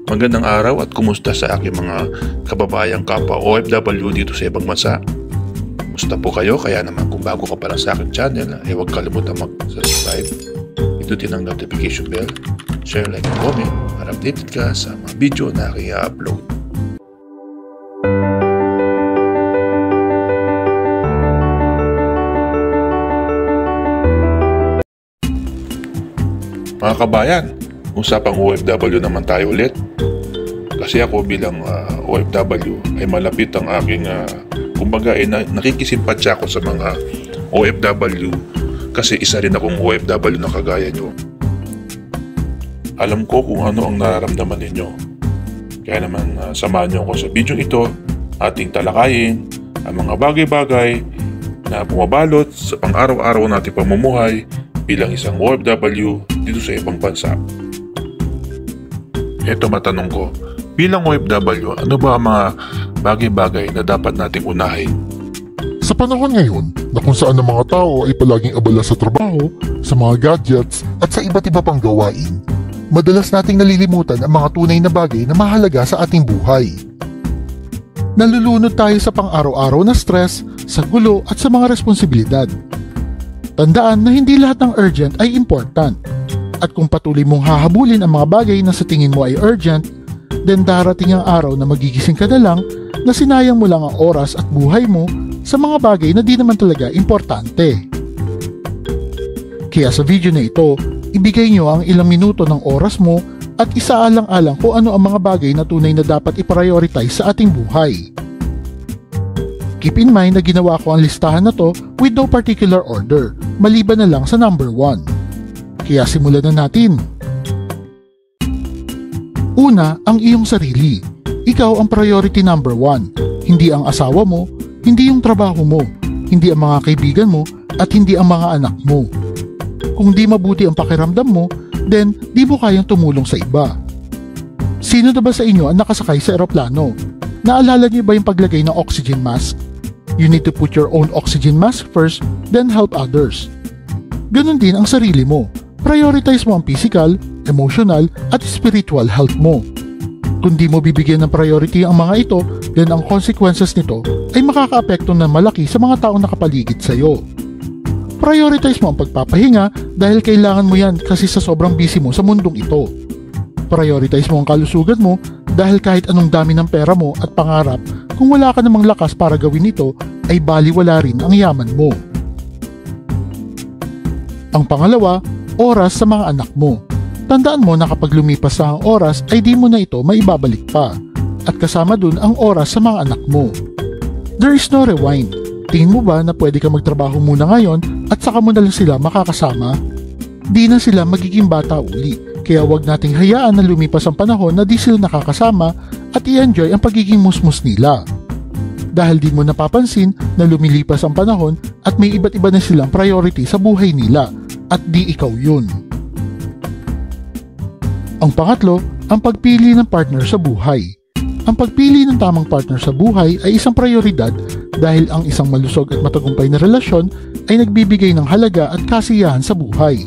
Magandang araw at kumusta sa aking mga kababayang kapwa OFW dito sa ibang bansa. Kumusta po kayo? Kaya naman kung bago ka pa lang sa aking channel, huwag kalimutan mag-subscribe. Pindutin ang notification bell, share, like, and comment para updated ka sa mga video na aking i-upload. Mga kabayan, usapang OFW naman tayo ulit. Kasi ako bilang OFW ay malapit ang aking kumbaga nakikisimpatya ako sa mga OFW kasi isa rin akong OFW na kagaya nyo. Alam ko kung ano ang nararamdaman ninyo. Kaya naman samahan nyo ako sa video ito, ating talakayin ang mga bagay-bagay na bumabalot sa pang-araw-araw nating pamumuhay bilang isang OFW dito sa ibang bansa. Ito matanong ko, bilang OFW, ano ba ang mga bagay-bagay na dapat nating unahin? Sa panahon ngayon na kung saan ang mga tao ay palaging abala sa trabaho, sa mga gadgets at sa iba't iba pang gawain, madalas nating nalilimutan ang mga tunay na bagay na mahalaga sa ating buhay. Nalulunod tayo sa pang-araw-araw na stress, sa gulo at sa mga responsibilidad. Tandaan na hindi lahat ng urgent ay important. At kung patuloy mong hahabulin ang mga bagay na sa tingin mo ay urgent, then darating ang araw na magigising ka na lang na sinayang mo lang ang oras at buhay mo sa mga bagay na di naman talaga importante. Kaya sa video na ito, ibigay nyo ang ilang minuto ng oras mo at isaalang-alang kung ano ang mga bagay na tunay na dapat i-prioritize sa ating buhay. Keep in mind na ginawa ko ang listahan na to with no particular order, maliban na lang sa number 1. Kaya simulan na natin. Una, ang iyong sarili. Ikaw ang priority number 1. Hindi ang asawa mo, hindi yung trabaho mo, hindi ang mga kaibigan mo, at hindi ang mga anak mo. Kung di mabuti ang pakiramdam mo, then di mo kayang tumulong sa iba. Sino na ba sa inyo ang nakasakay sa eroplano? Naalala niyo ba yung paglagay ng oxygen mask? You need to put your own oxygen mask first, then help others. Ganon din ang sarili mo. Prioritize mo ang physical, emotional, at spiritual health mo. Kung di mo bibigyan ng priority ang mga ito, then ang consequences nito ay makakaapekto ng malaki sa mga taong nakapaligid sa iyo. Prioritize mo ang pagpapahinga dahil kailangan mo yan kasi sa sobrang busy mo sa mundong ito. Prioritize mo ang kalusugan mo dahil kahit anong dami ng pera mo at pangarap, kung wala ka namang lakas para gawin ito, ay baliwala rin ang yaman mo. Ang pangalawa, oras sa mga anak mo. Tandaan mo na kapag lumipas na ang oras ay di mo na ito maibabalik pa. At kasama dun ang oras sa mga anak mo. There is no rewind. Tingin mo ba na pwede ka magtrabaho muna ngayon at saka mo na lang sila makakasama? Di na sila magiging bata uli. Kaya wag nating hayaan na lumipas ang panahon na di sila nakakasama at i-enjoy ang pagiging musmus nila. Dahil di mo napapansin na lumilipas ang panahon at may iba't iba na silang priority sa buhay nila. At di ikaw yun. Ang pangatlo, ang pagpili ng partner sa buhay. Ang pagpili ng tamang partner sa buhay ay isang prioridad dahil ang isang malusog at matagumpay na relasyon ay nagbibigay ng halaga at kasiyahan sa buhay.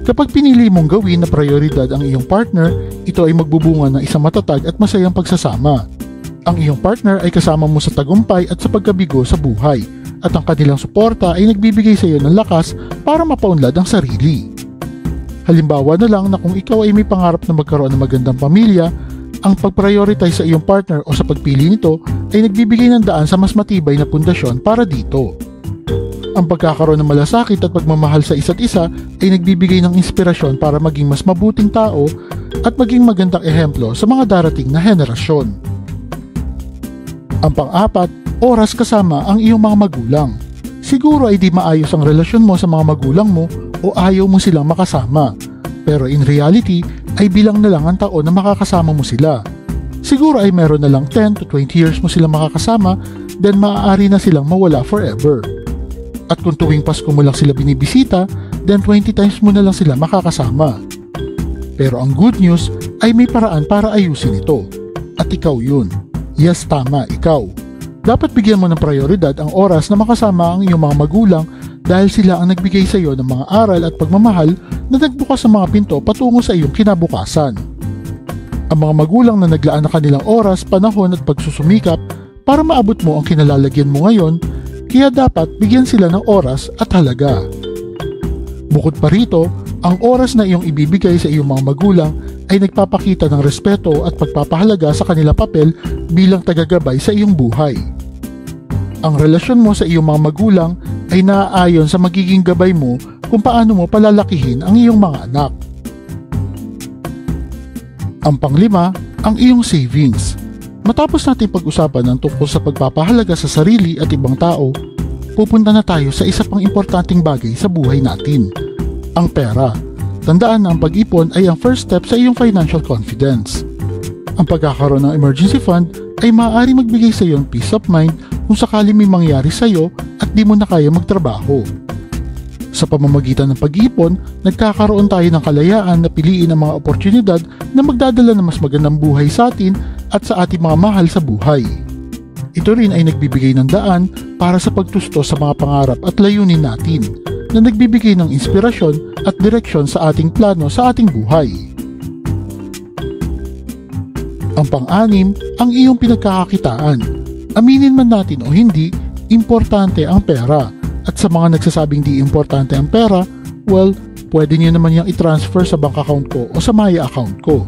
Kapag pinili mong gawin na prioridad ang iyong partner, ito ay magbubunga ng isang matatag at masayang pagsasama. Ang iyong partner ay kasama mo sa tagumpay at sa pagkabigo sa buhay. At ang kanilang suporta ay nagbibigay sa iyo ng lakas para mapaunlad ang sarili. Halimbawa na lang na kung ikaw ay may pangarap na magkaroon ng magandang pamilya, ang pag-prioritize sa iyong partner o sa pagpili nito ay nagbibigay ng daan sa mas matibay na pundasyon para dito. Ang pagkakaroon ng malasakit at pagmamahal sa isa't isa ay nagbibigay ng inspirasyon para maging mas mabuting tao at maging magandang ehemplo sa mga darating na henerasyon. Ang pang-apat, oras kasama ang iyong mga magulang. Siguro ay di maayos ang relasyon mo sa mga magulang mo o ayaw mo silang makasama. Pero in reality, ay bilang na lang ang taon na makakasama mo sila. Siguro ay meron na lang 10 to 20 years mo silang makakasama, then maaari na silang mawala forever. At kung tuwing Pasko mo lang sila binibisita, then 20 times mo na lang sila makakasama. Pero ang good news ay may paraan para ayusin ito. At ikaw yun. Yes, tama, ikaw. Dapat bigyan mo ng prioridad ang oras na makasama ang iyong mga magulang dahil sila ang nagbigay sa iyo ng mga aral at pagmamahal na nagbukas ng mga pinto patungo sa iyong kinabukasan. Ang mga magulang na naglaan ng kanilang oras, panahon at pagsusumikap para maabot mo ang kinalalagyan mo ngayon, kaya dapat bigyan sila ng oras at halaga. Bukod pa rito, ang oras na iyong ibibigay sa iyong mga magulang ay nagpapakita ng respeto at pagpapahalaga sa kanilang papel bilang tagagabay sa iyong buhay. Ang relasyon mo sa iyong mga magulang ay naaayon sa magiging gabay mo kung paano mo palalakihin ang iyong mga anak. Ang panglima, ang iyong savings. Matapos natin pag-usapan ng tungkol sa pagpapahalaga sa sarili at ibang tao, pupunta na tayo sa isa pang importanteng bagay sa buhay natin, ang pera. Tandaan na ang pag-ipon ay ang first step sa iyong financial confidence. Ang pagkakaroon ng emergency fund ay maaari magbigay sa iyo ng peace of mind kung sakali may mangyari sa iyo at di mo na kaya magtrabaho. Sa pamamagitan ng pag-iipon, nagkakaroon tayo ng kalayaan na piliin ang mga oportunidad na magdadala ng mas magandang buhay sa atin at sa ating mga mahal sa buhay. Ito rin ay nagbibigay ng daan para sa pagtusto sa mga pangarap at layunin natin na nagbibigay ng inspirasyon at direksyon sa ating plano sa ating buhay. Ang pang-anim, ang iyong pinagkakakitaan. Aminin man natin o hindi, importante ang pera. At sa mga nagsasabing di importante ang pera, well, pwede niyo naman yung i-transfer sa bank account ko o sa Maya account ko.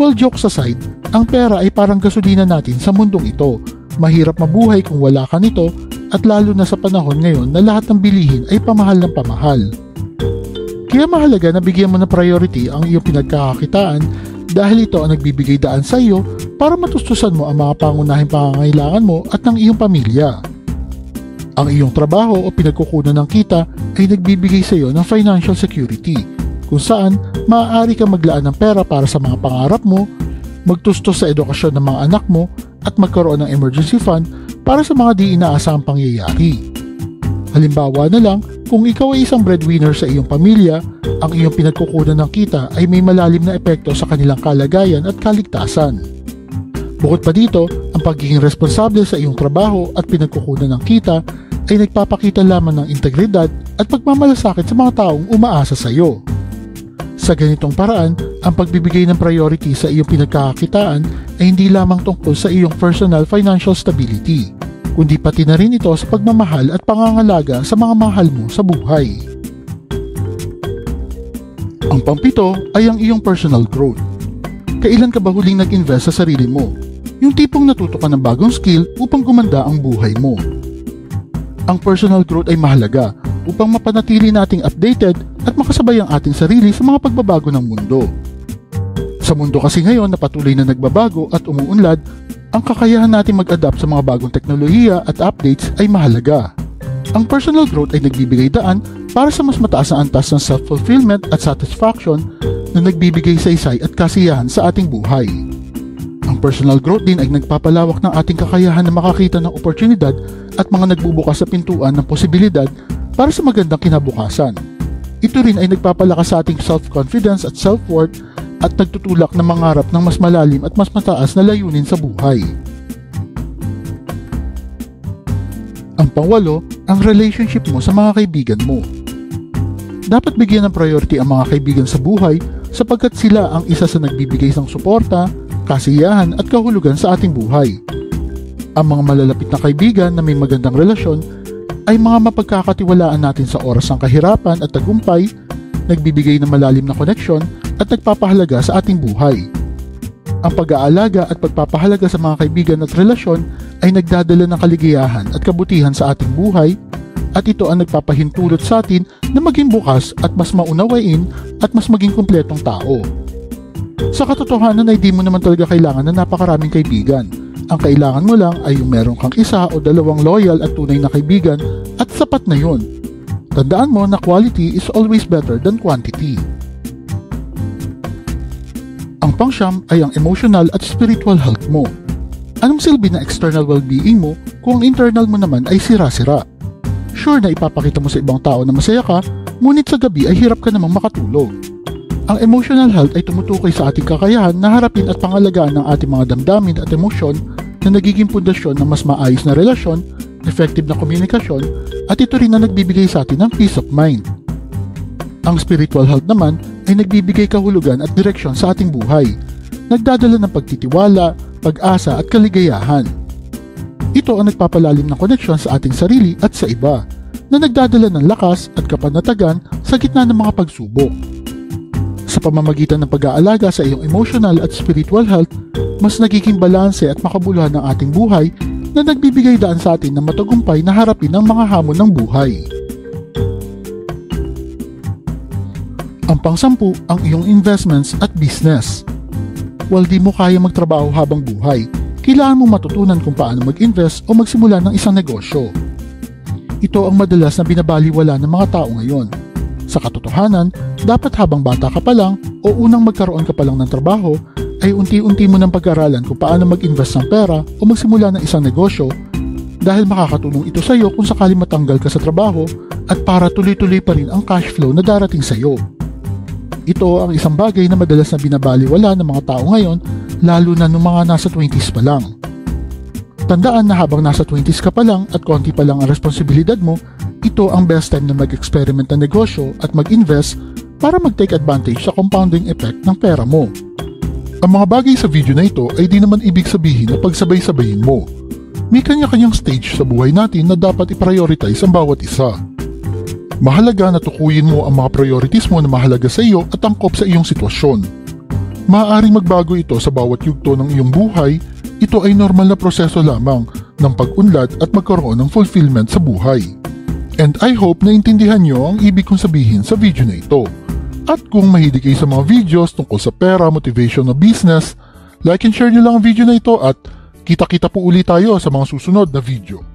Well, jokes aside, ang pera ay parang gasolina natin sa mundong ito. Mahirap mabuhay kung wala ka nito at lalo na sa panahon ngayon na lahat ng bilihin ay pamahal ng pamahal. Kaya mahalaga na bigyan mo ng priority ang iyong pinagkakakitaan dahil ito ang nagbibigay daan sa iyo para matustusan mo ang mga pangunahing pangangailangan mo at ng iyong pamilya. Ang iyong trabaho o pinagkukunan ng kita ay nagbibigay sa iyo ng financial security kung saan maaari kang maglaan ng pera para sa mga pangarap mo, magtustos sa edukasyon ng mga anak mo at magkaroon ng emergency fund para sa mga di inaasahang pangyayari. Halimbawa na lang, kung ikaw ay isang breadwinner sa iyong pamilya, ang iyong pinagkukunan ng kita ay may malalim na epekto sa kanilang kalagayan at kaligtasan. Bukod pa dito, ang pagiging responsable sa iyong trabaho at pinagkukunan ng kita ay nagpapakita lamang ng integridad at pagmamalasakit sa mga taong umaasa sa iyo. Sa ganitong paraan, ang pagbibigay ng priority sa iyong pinagkakakitaan ay hindi lamang tungkol sa iyong personal financial stability, kundi pati na rin ito sa pagmamahal at pangangalaga sa mga mahal mo sa buhay. Ang pangpito ay ang iyong personal growth. Kailan ka ba huling nag-invest sa sarili mo? Yung tipong natuto ka ng bagong skill upang gumanda ang buhay mo. Ang personal growth ay mahalaga upang mapanatili nating updated at makasabay ang ating sarili sa mga pagbabago ng mundo. Sa mundo kasi ngayon na patuloy na nagbabago at umuunlad, ang kakayahan natin mag-adapt sa mga bagong teknolohiya at updates ay mahalaga. Ang personal growth ay nagbibigay daan para sa mas mataas na antas ng self-fulfillment at satisfaction na nagbibigay saysay at kasiyahan sa ating buhay. Ang personal growth din ay nagpapalawak ng ating kakayahan na makakita ng oportunidad at mga nagbubukas sa pintuan ng posibilidad para sa magandang kinabukasan. Ito rin ay nagpapalakas sa ating self-confidence at self-worth at nagtutulak na mangarap ng mas malalim at mas mataas na layunin sa buhay. Ang pangwalo, ang relationship mo sa mga kaibigan mo. Dapat bigyan ng priority ang mga kaibigan sa buhay sapagkat sila ang isa sa nagbibigay ng suporta, kasiyahan at kahulugan sa ating buhay. Ang mga malalapit na kaibigan na may magandang relasyon ay mga mapagkakatiwalaan natin sa oras ng kahirapan at tagumpay, nagbibigay ng malalim na koneksyon at nagpapahalaga sa ating buhay. Ang pag-aalaga at pagpapahalaga sa mga kaibigan at relasyon ay nagdadala ng kaligayahan at kabutihan sa ating buhay at ito ang nagpapahintulot sa atin na maging bukas at mas maunawain at mas maging kumpletong tao. Sa katotohanan ay di mo naman talaga kailangan ng napakaraming kaibigan. Ang kailangan mo lang ay yung meron kang isa o dalawang loyal at tunay na kaibigan at sapat na yun. Tandaan mo na quality is always better than quantity. Ang pangsyam ay ang emotional at spiritual health mo. Anong silbi na external well-being mo kung ang internal mo naman ay sira-sira? Sure na ipapakita mo sa ibang tao na masaya ka, ngunit sa gabi ay hirap ka namang makatulog. Ang emotional health ay tumutukoy sa ating kakayahan na harapin at pangalagaan ng ating mga damdamin at emosyon na nagiging pundasyon ng mas maayos na relasyon, effective na komunikasyon, at ito rin na nagbibigay sa atin ng peace of mind. Ang spiritual health naman ay nagbibigay kahulugan at direksyon sa ating buhay, nagdadala ng pagtitiwala, pag-asa at kaligayahan. Ito ang nagpapalalim ng koneksyon sa ating sarili at sa iba, na nagdadala ng lakas at kapanatagan sa gitna ng mga pagsubok. Sa pamamagitan ng pag-aalaga sa iyong emotional at spiritual health, mas nagiging balanse at makabuluhan ng ating buhay na nagbibigay daan sa atin ng matagumpay na harapin ang mga hamon ng buhay. Ang pang-10, ang iyong investments at business. While di mo kaya magtrabaho habang buhay, kailangan mo matutunan kung paano mag-invest o magsimula ng isang negosyo. Ito ang madalas na binabaliwala ng mga tao ngayon. Sa katotohanan, dapat habang bata ka pa lang o unang magkaroon ka pa lang ng trabaho, ay unti-unti mo nang pag-aralan kung paano mag-invest ng pera o magsimula ng isang negosyo dahil makakatulong ito sa iyo kung sakali matanggal ka sa trabaho at para tuloy-tuloy pa rin ang cash flow na darating sa iyo. Ito ang isang bagay na madalas na binabaliwala ng mga tao ngayon, lalo na ng mga nasa 20s pa lang. Tandaan na habang nasa 20s ka pa lang at konti pa lang ang responsibilidad mo, ito ang best time na mag-experiment ng negosyo at mag-invest para mag-take advantage sa compounding effect ng pera mo. Ang mga bagay sa video na ito ay di naman ibig sabihin na pagsabay-sabayin mo. May kanya-kanyang stage sa buhay natin na dapat i-prioritize ang bawat isa. Mahalaga na tukuyin mo ang mga priorities mo na mahalaga sa iyo at angkop sa iyong sitwasyon. Maaaring magbago ito sa bawat yugto ng iyong buhay. Ito ay normal na proseso lamang ng pag-unlad at magkaroon ng fulfillment sa buhay. And I hope na intindihan nyo ang ibig kong sabihin sa video na ito. At kung mahilig kayo sa mga videos tungkol sa pera, motivation o business, like and share nyo lang ang video na ito at kita-kita po ulit tayo sa mga susunod na video.